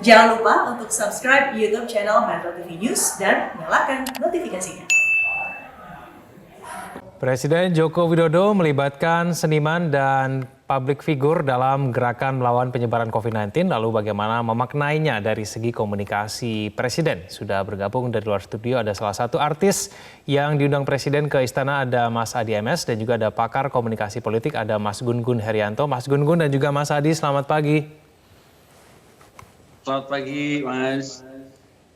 Jangan lupa untuk subscribe YouTube channel Metro TV News dan nyalakan notifikasinya. Presiden Joko Widodo melibatkan seniman dan publik figur dalam gerakan melawan penyebaran COVID-19. Lalu bagaimana memaknainya dari segi komunikasi Presiden? Sudah bergabung dari luar studio ada salah satu artis yang diundang Presiden ke istana, ada Mas Adi MS, dan juga ada pakar komunikasi politik, ada Mas Gun Gun Herianto. Mas Gun Gun dan juga Mas Adi, selamat pagi. Selamat pagi, Mas.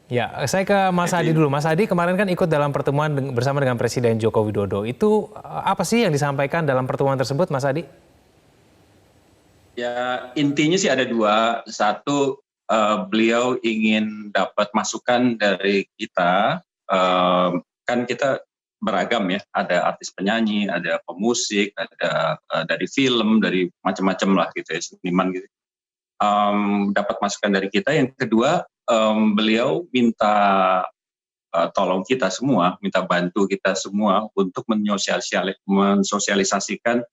Ya, saya ke Mas Adi dulu. Mas Adi kemarin kan ikut dalam pertemuan bersama dengan Presiden Joko Widodo. Itu apa sih yang disampaikan dalam pertemuan tersebut, Mas Adi? Ya, intinya sih ada dua. Satu, beliau ingin dapat masukan dari kita. Kan kita beragam ya, ada artis penyanyi, ada pemusik, ada dari film, dari macam-macam lah gitu ya, seniman gitu. Dapat masukan dari kita. Yang kedua, beliau minta tolong kita semua, minta bantu kita semua untuk mensosialisasikan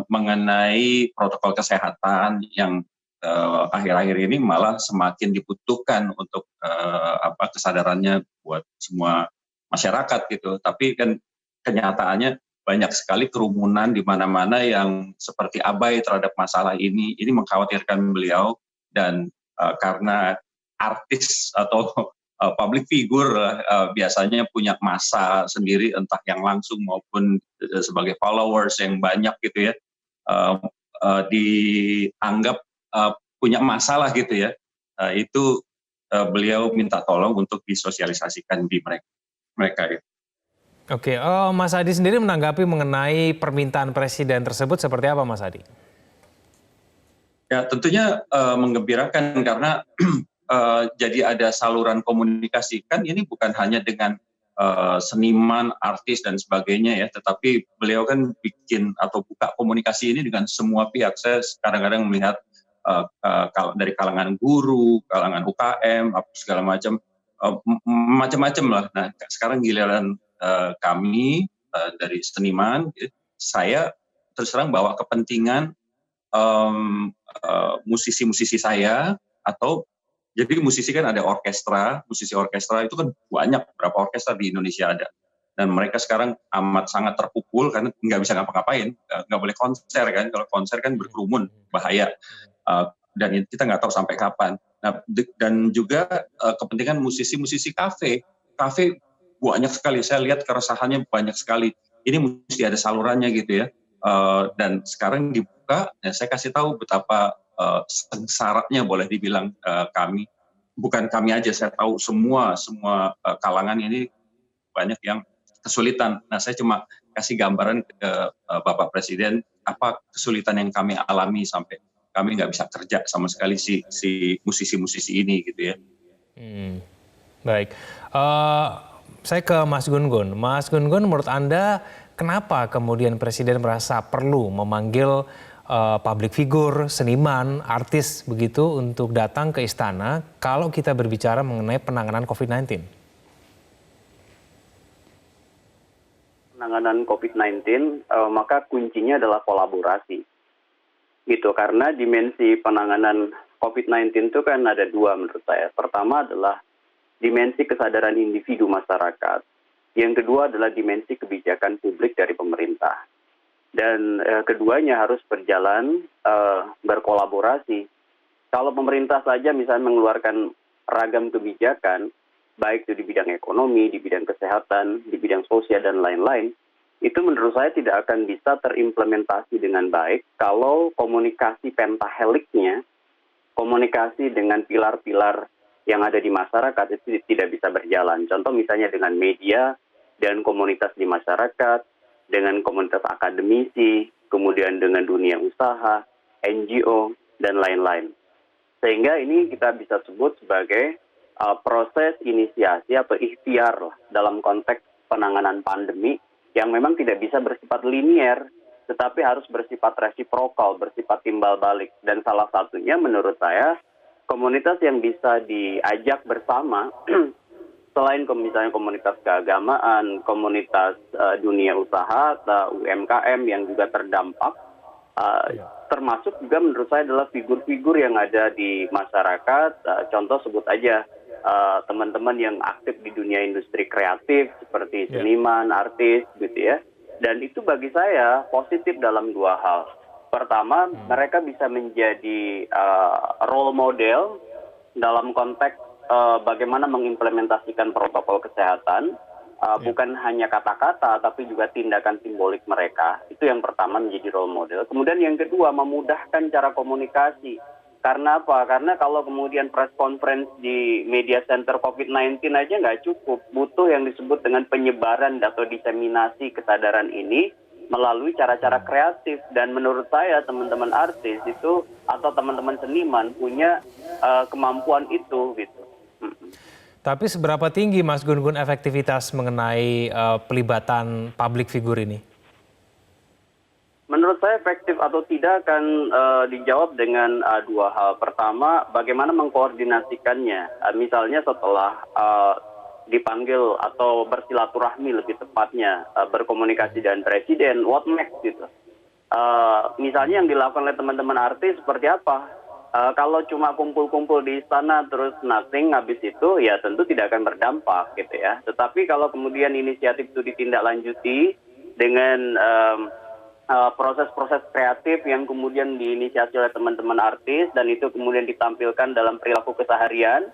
mengenai protokol kesehatan yang akhir-akhir ini malah semakin dibutuhkan untuk kesadarannya buat semua masyarakat gitu. Tapi kan kenyataannya banyak sekali kerumunan di mana-mana yang seperti abai terhadap masalah ini. Ini mengkhawatirkan beliau, dan karena artis atau public figure biasanya punya massa sendiri, entah yang langsung maupun sebagai followers yang banyak gitu ya, dianggap punya masalah gitu ya. Itu beliau minta tolong untuk disosialisasikan di mereka gitu. Oke, Mas Adi sendiri menanggapi mengenai permintaan Presiden tersebut seperti apa, Mas Adi? Ya, tentunya menggembirakan karena jadi ada saluran komunikasi. Kan ini bukan hanya dengan seniman, artis dan sebagainya ya, tetapi beliau kan bikin atau buka komunikasi ini dengan semua pihak. Saya kadang-kadang melihat dari kalangan guru, kalangan UKM, segala macam, macam-macam lah. Nah, sekarang giliran kami dari seniman, saya terus terang bawa kepentingan musisi-musisi saya, atau jadi musisi kan ada orkestra, musisi orkestra itu kan banyak, berapa orkestra di Indonesia ada. Dan mereka sekarang amat sangat terpukul karena nggak bisa ngapa-ngapain, nggak boleh konser kan, kalau konser kan berkerumun, bahaya. Dan kita nggak tahu sampai kapan. Nah, dan juga kepentingan musisi-musisi kafe banyak sekali, saya lihat keresahannya banyak sekali. Ini mesti ada salurannya gitu ya. Dan sekarang dibuka, ya saya kasih tahu betapa sengsaranya boleh dibilang kami, bukan kami aja, saya tahu semua kalangan ini banyak yang kesulitan. Nah, saya cuma kasih gambaran ke Bapak Presiden apa kesulitan yang kami alami sampai kami nggak bisa kerja sama sekali si musisi-musisi ini gitu ya. Baik, saya ke Mas Gun Gun. Mas Gun Gun, menurut Anda kenapa kemudian Presiden merasa perlu memanggil public figure, seniman, artis begitu untuk datang ke istana kalau kita berbicara mengenai penanganan COVID-19? Penanganan COVID-19, maka kuncinya adalah kolaborasi. Gitu, karena dimensi penanganan COVID-19 itu kan ada dua menurut saya. Pertama adalah dimensi kesadaran individu masyarakat. Yang kedua adalah dimensi kebijakan publik dari pemerintah. Dan keduanya harus berjalan berkolaborasi. Kalau pemerintah saja misalnya mengeluarkan ragam kebijakan, baik itu di bidang ekonomi, di bidang kesehatan, di bidang sosial dan lain-lain, itu menurut saya tidak akan bisa terimplementasi dengan baik kalau komunikasi pentaheliknya, komunikasi dengan pilar-pilar yang ada di masyarakat itu tidak bisa berjalan. Contoh misalnya dengan media dan komunitas di masyarakat, dengan komunitas akademisi, kemudian dengan dunia usaha, NGO, dan lain-lain. Sehingga ini kita bisa sebut sebagai proses inisiasi atau ikhtiar dalam konteks penanganan pandemi yang memang tidak bisa bersifat linier, tetapi harus bersifat resiprokal, bersifat timbal balik. Dan salah satunya menurut saya, komunitas yang bisa diajak bersama, selain misalnya komunitas keagamaan, komunitas dunia usaha, UMKM yang juga terdampak, termasuk juga menurut saya adalah figur-figur yang ada di masyarakat. Contoh sebut aja teman-teman yang aktif di dunia industri kreatif seperti seniman, artis gitu ya. Dan itu bagi saya positif dalam dua hal. Pertama, mereka bisa menjadi role model dalam konteks bagaimana mengimplementasikan protokol kesehatan. Bukan hanya kata-kata, tapi juga tindakan simbolik mereka. Itu yang pertama, menjadi role model. Kemudian yang kedua, memudahkan cara komunikasi. Karena apa? Karena kalau kemudian press conference di media center COVID-19 aja nggak cukup. Butuh yang disebut dengan penyebaran atau diseminasi kesadaran ini melalui cara-cara kreatif. Dan menurut saya teman-teman artis itu atau teman-teman seniman punya kemampuan itu gitu. Tapi seberapa tinggi Mas Gun-Gun efektivitas mengenai pelibatan public figure ini? Menurut saya efektif atau tidak akan dijawab dengan dua hal. Pertama, bagaimana mengkoordinasikannya. Misalnya setelah dipanggil atau bersilaturahmi lebih tepatnya, berkomunikasi dengan presiden, what next gitu. Misalnya yang dilakukan oleh teman-teman artis seperti apa? Kalau cuma kumpul-kumpul di istana terus nothing habis itu ya tentu tidak akan berdampak gitu ya. Tetapi kalau kemudian inisiatif itu ditindaklanjuti dengan proses-proses kreatif yang kemudian diinisiasi oleh teman-teman artis dan itu kemudian ditampilkan dalam perilaku keseharian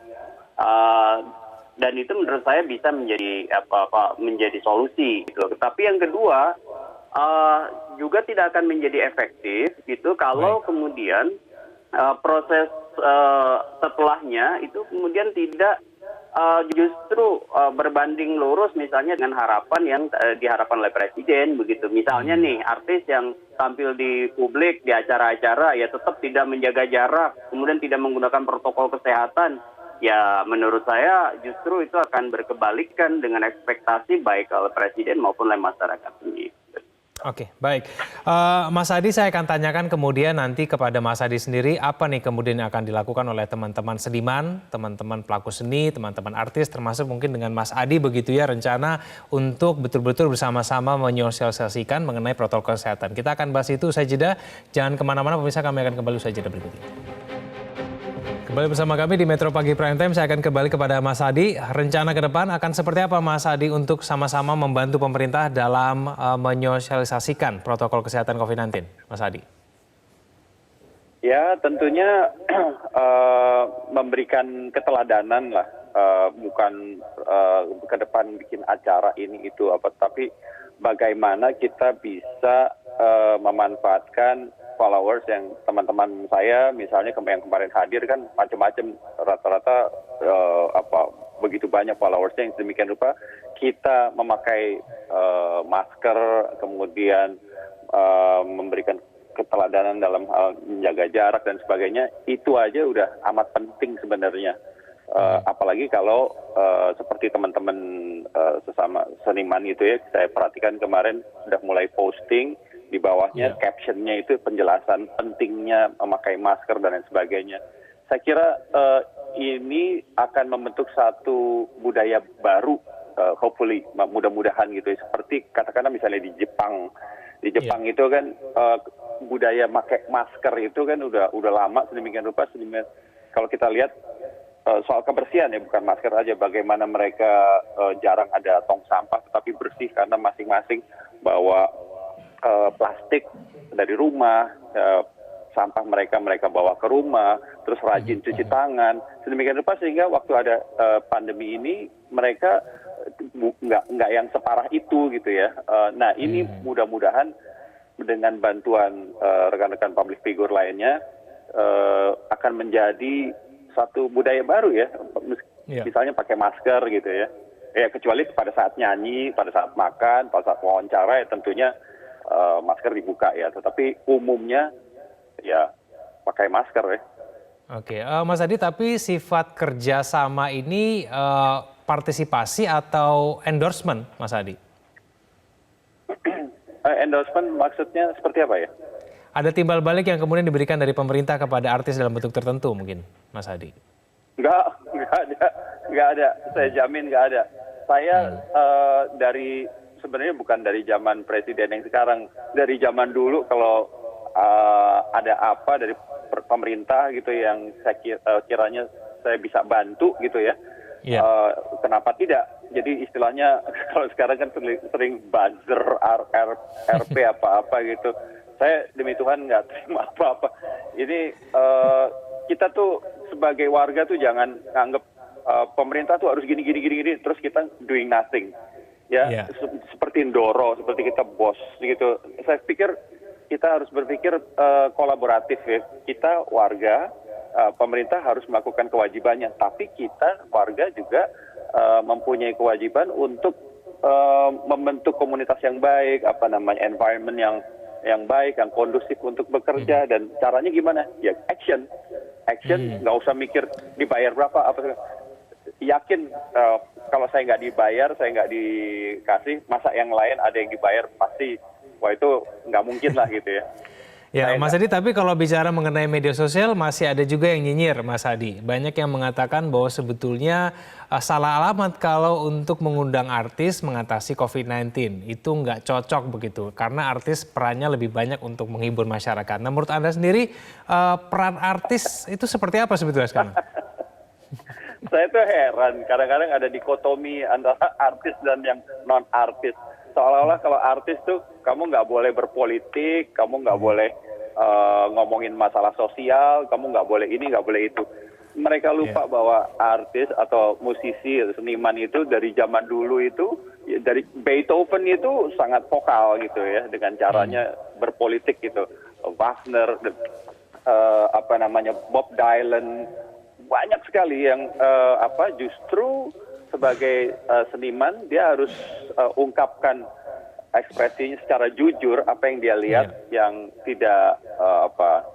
dan itu menurut saya bisa menjadi solusi gitu. Tapi yang kedua juga tidak akan menjadi efektif gitu kalau kemudian proses setelahnya itu kemudian tidak justru berbanding lurus misalnya dengan harapan yang diharapkan oleh presiden begitu. Misalnya nih artis yang tampil di publik di acara-acara ya tetap tidak menjaga jarak, kemudian tidak menggunakan protokol kesehatan. Ya menurut saya justru itu akan berkebalikan dengan ekspektasi baik oleh presiden maupun oleh masyarakat sendiri. Oke, baik. Mas Adi, saya akan tanyakan kemudian nanti kepada Mas Adi sendiri, apa nih kemudian yang akan dilakukan oleh teman-teman seniman, teman-teman pelaku seni, teman-teman artis, termasuk mungkin dengan Mas Adi begitu ya, rencana untuk betul-betul bersama-sama menyosialisasikan mengenai protokol kesehatan. Kita akan bahas itu usai jeda. Jangan kemana-mana, pemirsa, kami akan kembali usai jeda berikut ini. Kembali bersama kami di Metro Pagi Prime Time, saya akan kembali kepada Mas Adi. Rencana ke depan akan seperti apa Mas Adi untuk sama-sama membantu pemerintah dalam menyosialisasikan protokol kesehatan COVID-19, Mas Adi? Ya tentunya memberikan keteladanan lah, bukan ke depan bikin acara ini itu apa, tapi bagaimana kita bisa memanfaatkan followers yang teman-teman saya misalnya yang kemarin hadir kan macam-macam rata-rata begitu banyak followersnya yang demikian rupa kita memakai masker kemudian memberikan keteladanan dalam hal menjaga jarak dan sebagainya itu aja udah amat penting sebenarnya. Apalagi kalau seperti teman-teman sesama seniman itu ya saya perhatikan kemarin sudah mulai posting di bawahnya captionnya itu penjelasan pentingnya memakai masker dan lain sebagainya. Saya kira ini akan membentuk satu budaya baru, hopefully mudah-mudahan gitu ya. Seperti katakanlah misalnya di Jepang itu kan budaya pakai masker itu kan udah lama sedemikian rupa. Kalau kita lihat soal kebersihan ya bukan masker aja, bagaimana mereka jarang ada tong sampah tetapi bersih karena masing-masing bawa plastik dari rumah, sampah mereka bawa ke rumah, terus rajin cuci tangan, sedemikian rupa sehingga waktu ada pandemi ini mereka nggak yang separah itu gitu ya. Nah ini mudah-mudahan dengan bantuan rekan-rekan public figure lainnya akan menjadi satu budaya baru ya, misalnya pakai masker gitu ya. Ya kecuali pada saat nyanyi, pada saat makan, pada saat wawancara ya tentunya masker dibuka ya, tetapi umumnya ya pakai masker ya. Oke, Mas Adi, tapi sifat kerjasama ini partisipasi atau endorsement, Mas Adi? Endorsement maksudnya seperti apa ya? Ada timbal balik yang kemudian diberikan dari pemerintah kepada artis dalam bentuk tertentu mungkin, Mas Adi? Nggak ada. Saya jamin nggak ada. Saya sebenarnya bukan dari zaman presiden yang sekarang, dari zaman dulu kalau ada apa dari pemerintah gitu yang kiranya saya bisa bantu gitu ya. Kenapa tidak? Jadi istilahnya kalau sekarang kan sering buzzer, RP apa-apa gitu. Saya demi Tuhan nggak terima apa-apa. Ini kita tuh sebagai warga tuh jangan anggap pemerintah tuh harus gini terus kita doing nothing. Ya, seperti Ndoro, seperti kita bos gitu. Saya pikir kita harus berpikir kolaboratif ya. Kita warga, pemerintah harus melakukan kewajibannya, tapi kita warga juga mempunyai kewajiban untuk membentuk komunitas yang baik, environment yang baik, yang kondusif untuk bekerja. Dan caranya gimana? Ya action, nggak usah mikir dibayar berapa yakin kalau saya nggak dibayar, saya nggak dikasih, masa yang lain ada yang dibayar, pasti wah itu nggak mungkin lah gitu ya. Ya, Mas Adi, tapi kalau bicara mengenai media sosial masih ada juga yang nyinyir, Mas Adi. Banyak yang mengatakan bahwa sebetulnya salah alamat kalau untuk mengundang artis mengatasi COVID-19. Itu nggak cocok begitu, karena artis perannya lebih banyak untuk menghibur masyarakat. Nah, menurut Anda sendiri, peran artis itu seperti apa sebetulnya sekarang? Saya tuh heran, kadang-kadang ada dikotomi antara artis dan yang non-artis. Seolah-olah kalau artis tuh kamu nggak boleh berpolitik, kamu nggak boleh ngomongin masalah sosial, kamu nggak boleh ini, nggak boleh itu. Mereka lupa bahwa artis atau musisi, seniman itu dari zaman dulu itu, dari Beethoven itu sangat vokal gitu ya, dengan caranya berpolitik gitu. Wagner, Bob Dylan, banyak sekali yang justru sebagai seniman dia harus ungkapkan ekspresinya secara jujur apa yang dia lihat yang tidak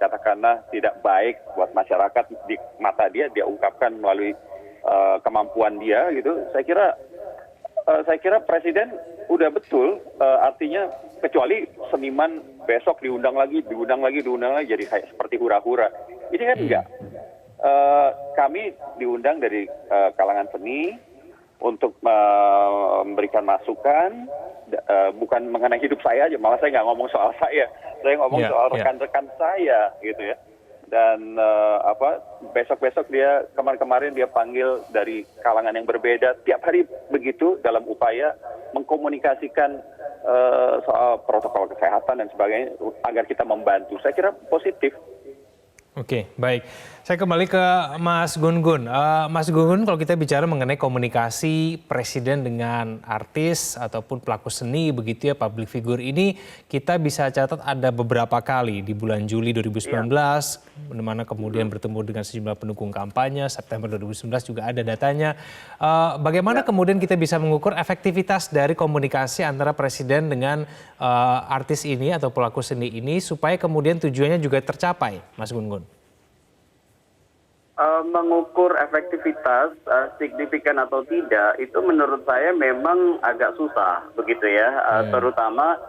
katakanlah tidak baik buat masyarakat di mata dia ungkapkan melalui kemampuan dia gitu. Saya kira presiden udah betul, artinya kecuali seniman besok diundang lagi jadi kayak seperti hura-hura. Ini kan enggak. Kami diundang dari kalangan seni untuk memberikan masukan, bukan mengenai hidup saya aja, malah saya nggak ngomong soal saya ngomong soal rekan-rekan saya gitu ya. Dan besok-besok dia kemarin dia panggil dari kalangan yang berbeda, tiap hari begitu dalam upaya mengkomunikasikan soal protokol kesehatan dan sebagainya agar kita membantu. Saya kira positif. Oke, baik. Saya kembali ke Mas Gun-Gun. Mas Gun-Gun, kalau kita bicara mengenai komunikasi presiden dengan artis ataupun pelaku seni begitu ya, public figure ini, kita bisa catat ada beberapa kali di bulan Juli 2019, di mana kemudian bertemu dengan sejumlah pendukung kampanye, September 2019 juga ada datanya. Bagaimana kemudian kita bisa mengukur efektivitas dari komunikasi antara presiden dengan artis ini atau pelaku seni ini supaya kemudian tujuannya juga tercapai, Mas Gun-Gun? Mengukur efektivitas signifikan atau tidak itu menurut saya memang agak susah begitu ya, terutama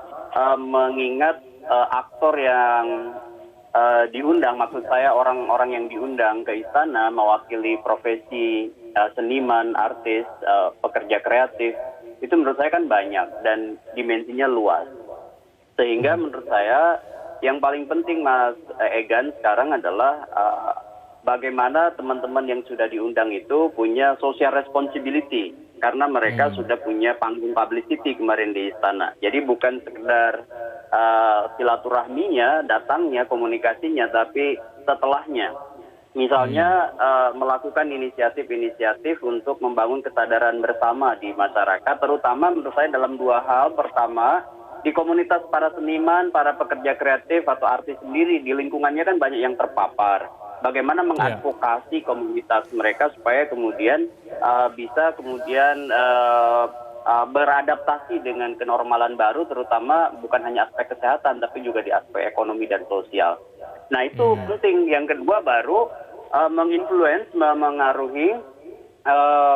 mengingat aktor yang diundang, maksud saya orang-orang yang diundang ke istana mewakili profesi seniman, artis, pekerja kreatif, itu menurut saya kan banyak dan dimensinya luas. Sehingga menurut saya yang paling penting Mas Egan sekarang adalah bagaimana teman-teman yang sudah diundang itu punya social responsibility karena mereka sudah punya panggung publicity kemarin di istana. Jadi bukan sekedar silaturahminya, datangnya, komunikasinya, tapi setelahnya. Misalnya melakukan inisiatif-inisiatif untuk membangun kesadaran bersama di masyarakat, terutama menurut saya dalam dua hal. Pertama, di komunitas para seniman, para pekerja kreatif atau artis sendiri, di lingkungannya kan banyak yang terpapar. Bagaimana mengadvokasi komunitas mereka supaya kemudian bisa kemudian beradaptasi dengan kenormalan baru, terutama bukan hanya aspek kesehatan tapi juga di aspek ekonomi dan sosial. Nah itu penting. Yang kedua baru menginfluence, memengaruhi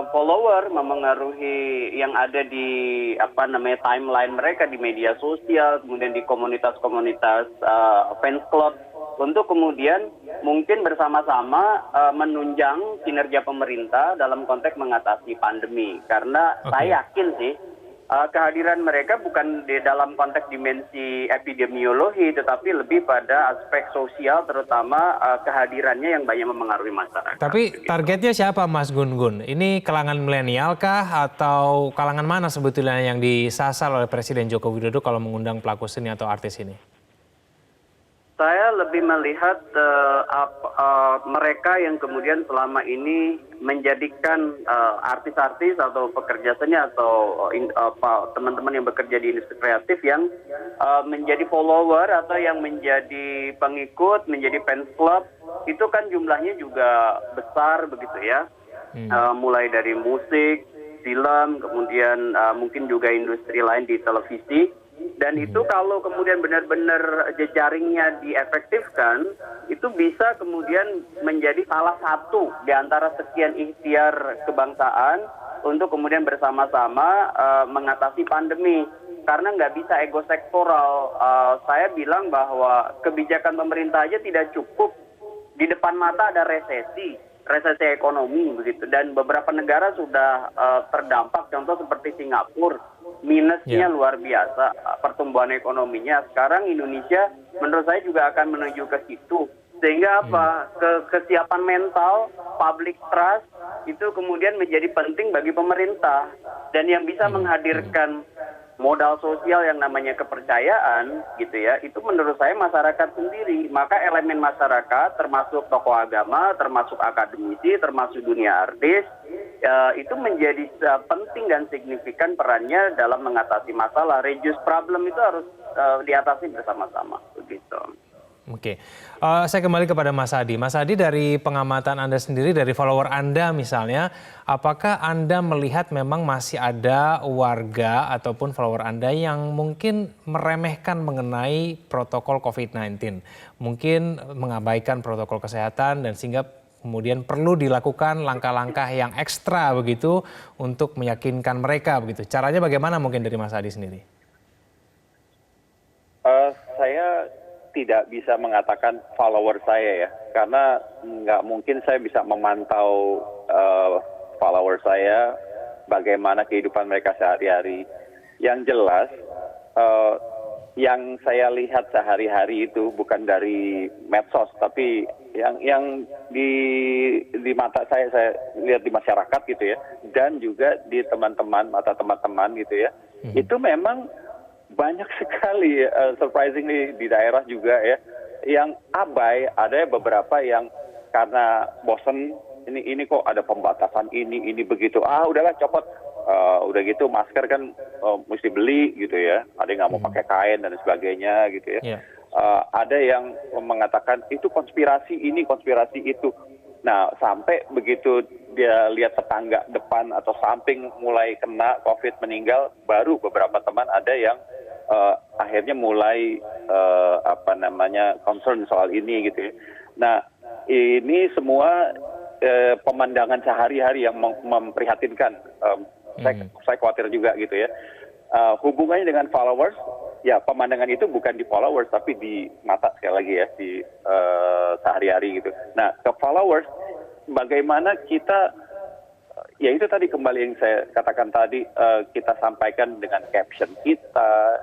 follower, memengaruhi yang ada di timeline mereka di media sosial, kemudian di komunitas-komunitas fans club, untuk kemudian mungkin bersama-sama menunjang kinerja pemerintah dalam konteks mengatasi pandemi. Karena saya yakin sih kehadiran mereka bukan di dalam konteks dimensi epidemiologi, tetapi lebih pada aspek sosial, terutama kehadirannya yang banyak mempengaruhi masyarakat. Tapi targetnya siapa Mas Gun-Gun? Ini kalangan milenial kah atau kalangan mana sebetulnya yang disasar oleh Presiden Joko Widodo kalau mengundang pelaku seni atau artis ini? Saya lebih melihat mereka yang kemudian selama ini menjadikan artis-artis atau pekerja seni atau teman-teman yang bekerja di industri kreatif yang menjadi follower atau yang menjadi pengikut, menjadi fans club, itu kan jumlahnya juga besar begitu ya. Mulai dari musik, film, kemudian mungkin juga industri lain di televisi. Dan itu kalau kemudian benar-benar jejaringnya diefektifkan, itu bisa kemudian menjadi salah satu di antara sekian ikhtiar kebangsaan untuk kemudian bersama-sama mengatasi pandemi. Karena nggak bisa ego sektoral. Saya bilang bahwa kebijakan pemerintah aja tidak cukup. Di depan mata ada resesi ekonomi begitu. Dan beberapa negara sudah terdampak, contoh seperti Singapura. Minusnya luar biasa pertumbuhan ekonominya. Sekarang Indonesia menurut saya juga akan menuju ke situ. Sehingga apa? Kesiapan mental, public trust itu kemudian menjadi penting bagi pemerintah. Dan yang bisa menghadirkan modal sosial yang namanya kepercayaan gitu ya, itu menurut saya masyarakat sendiri. Maka elemen masyarakat termasuk tokoh agama, termasuk akademisi, termasuk dunia artis, itu menjadi penting dan signifikan perannya dalam mengatasi masalah. Reduce problem itu harus diatasi bersama-sama begitu. Oke, saya kembali kepada Mas Adi. Mas Adi, dari pengamatan Anda sendiri, dari follower Anda misalnya, apakah Anda melihat memang masih ada warga ataupun follower Anda yang mungkin meremehkan mengenai protokol COVID-19? Mungkin mengabaikan protokol kesehatan dan sehingga kemudian perlu dilakukan langkah-langkah yang ekstra begitu untuk meyakinkan mereka begitu. Caranya bagaimana mungkin dari Mas Adi sendiri? Saya tidak bisa mengatakan follower saya ya, karena nggak mungkin saya bisa memantau follower saya bagaimana kehidupan mereka sehari-hari. Yang jelas, yang saya lihat sehari-hari itu bukan dari medsos, tapi yang di mata saya lihat di masyarakat gitu ya, dan juga di mata teman-teman gitu ya, itu memang banyak sekali surprisingly di daerah juga ya yang abai. Ada beberapa yang karena bosen, ini kok ada pembatasan ini begitu, udahlah copot, udah gitu masker kan mesti beli gitu ya, ada yang nggak mau pakai kain dan sebagainya gitu ya. Ada yang mengatakan itu konspirasi ini, konspirasi itu. Nah, sampai begitu dia lihat tetangga depan atau samping mulai kena COVID meninggal, baru beberapa teman ada yang akhirnya mulai concern soal ini gitu ya. Nah, ini semua pemandangan sehari-hari yang memprihatinkan. Saya khawatir juga gitu ya. Hubungannya dengan followers, ya pemandangan itu bukan di followers tapi di mata sekali lagi ya, di sehari-hari gitu. Nah, ke followers, bagaimana kita, ya itu tadi kembali yang saya katakan tadi, kita sampaikan dengan caption kita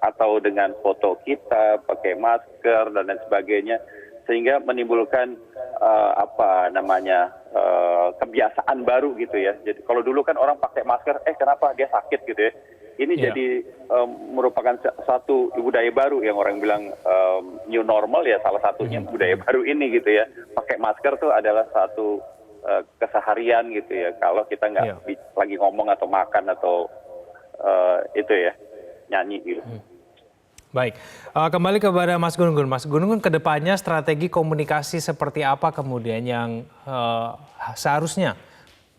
atau dengan foto kita pakai masker dan lain sebagainya, sehingga menimbulkan kebiasaan baru gitu ya. Jadi kalau dulu kan orang pakai masker, kenapa dia sakit gitu ya. Ini jadi merupakan satu budaya baru yang orang bilang new normal ya, salah satunya budaya baru ini gitu ya. Pakai masker tuh adalah satu keseharian gitu ya, kalau kita nggak lagi ngomong atau makan atau itu ya, nyanyi gitu. Baik, kembali kepada Mas Gun-Gun. Mas Gun-Gun, kedepannya strategi komunikasi seperti apa kemudian yang seharusnya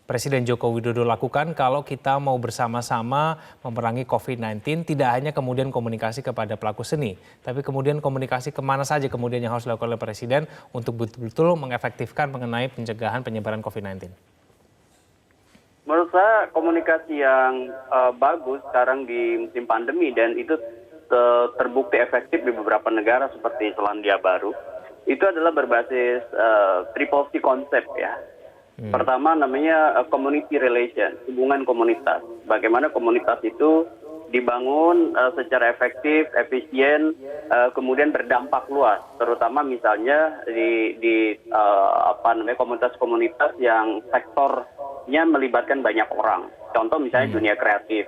Presiden Joko Widodo lakukan kalau kita mau bersama-sama memerangi COVID-19, tidak hanya kemudian komunikasi kepada pelaku seni, tapi kemudian komunikasi kemana saja kemudian yang harus dilakukan oleh Presiden untuk betul-betul mengefektifkan mengenai pencegahan penyebaran COVID-19? Menurut saya komunikasi yang bagus sekarang di musim pandemi, dan itu terbukti efektif di beberapa negara seperti Selandia Baru, itu adalah berbasis triple C konsep ya. Pertama namanya community relation, hubungan komunitas. Bagaimana komunitas itu dibangun secara efektif, efisien, kemudian berdampak luas. Terutama misalnya di komunitas-komunitas yang sektornya melibatkan banyak orang. Contoh misalnya dunia kreatif,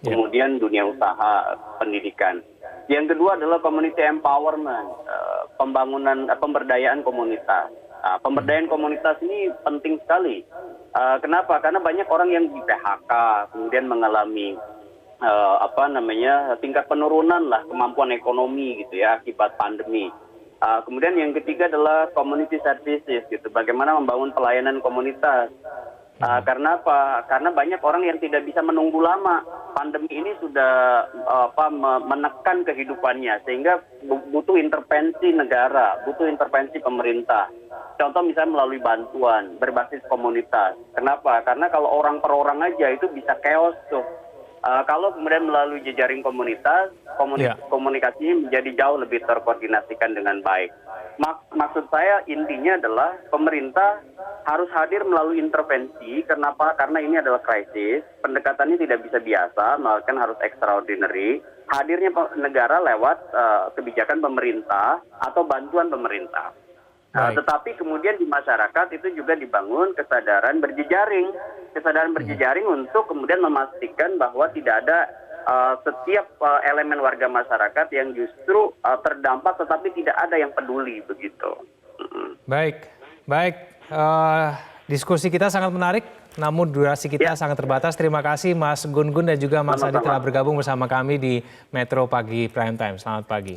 kemudian dunia usaha, pendidikan. Yang kedua adalah community empowerment, pemberdayaan komunitas. Pemberdayaan komunitas ini penting sekali. Kenapa? Karena banyak orang yang di PHK, kemudian mengalami tingkat penurunan lah kemampuan ekonomi gitu ya akibat pandemi. Kemudian yang ketiga adalah community services gitu. Bagaimana membangun pelayanan komunitas. Karena apa? Karena banyak orang yang tidak bisa menunggu lama. Pandemi ini sudah menekan kehidupannya sehingga butuh intervensi negara, butuh intervensi pemerintah. Contoh misalnya melalui bantuan berbasis komunitas. Kenapa? Karena kalau orang per orang aja itu bisa chaos tuh. Kalau kemudian melalui jejaring komunitas, komunikasinya menjadi jauh lebih terkoordinasikan dengan baik. Maksud saya intinya adalah pemerintah harus hadir melalui intervensi. Kenapa? Karena ini adalah krisis. Pendekatannya tidak bisa biasa, melainkan harus extraordinary. Hadirnya negara lewat kebijakan pemerintah atau bantuan pemerintah. Tetapi kemudian di masyarakat itu juga dibangun kesadaran berjejaring untuk kemudian memastikan bahwa tidak ada setiap elemen warga masyarakat yang justru terdampak tetapi tidak ada yang peduli begitu. Baik. Diskusi kita sangat menarik, namun durasi kita sangat terbatas. Terima kasih Mas Gun Gun dan juga Mas Adi telah bergabung bersama kami di Metro Pagi Prime Time. Selamat pagi.